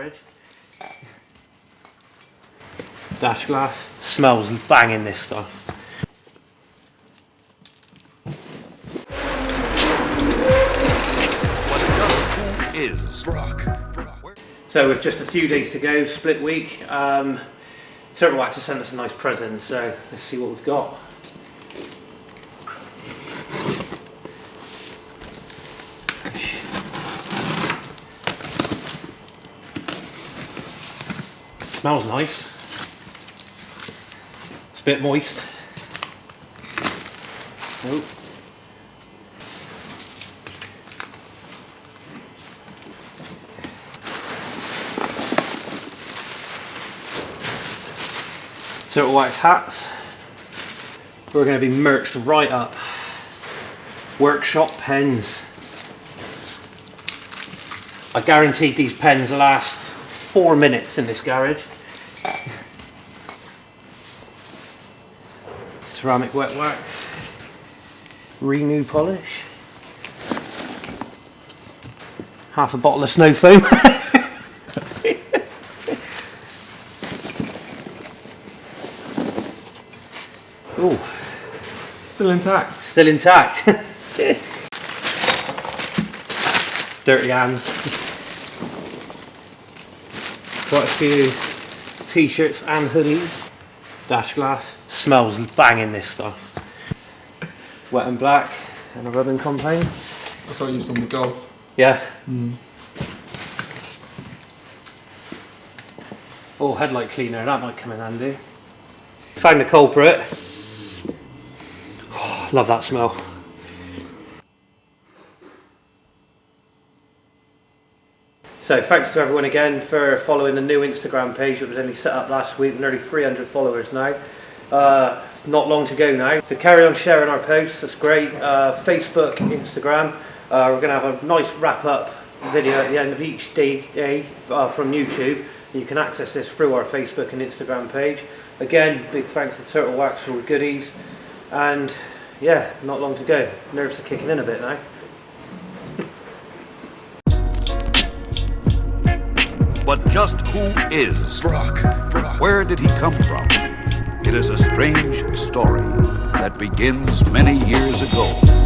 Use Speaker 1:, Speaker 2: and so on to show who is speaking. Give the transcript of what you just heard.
Speaker 1: garage. Dash glass. Smells banging, this stuff. So with just a few days to go, split week, Turtle Wax has sent us a nice present, so let's see what we've got. Smells nice. It's a bit moist. Oh. Turtle Wax hats. We're going to be merched right up. Workshop pens. I guaranteed these pens last 4 minutes in this garage. Ceramic wet wax. Renew polish. Half a bottle of snow foam. Oh,
Speaker 2: still intact.
Speaker 1: Still intact. Dirty hands. Quite a few t-shirts and hoodies. Dash glass. Smells banging, this stuff. Wet and black and a rubbing compound.
Speaker 2: That's what I used on the golf.
Speaker 1: Yeah. Oh, headlight cleaner, that might come in handy. Found the culprit. Oh, love that smell. So thanks to everyone again for following the new Instagram page that was only set up last week, with nearly 300 followers now. Not long to go now, so carry on sharing our posts, that's great. Facebook, Instagram, we're going to have a nice wrap up video at the end of each day from YouTube. You can access this through our Facebook and Instagram page. Again, big thanks to Turtle Wax for all the goodies, and yeah, not long to go. Nerves are kicking in a bit now.
Speaker 3: But just who is Brock? Where did he come from? It is a strange story that begins many years ago.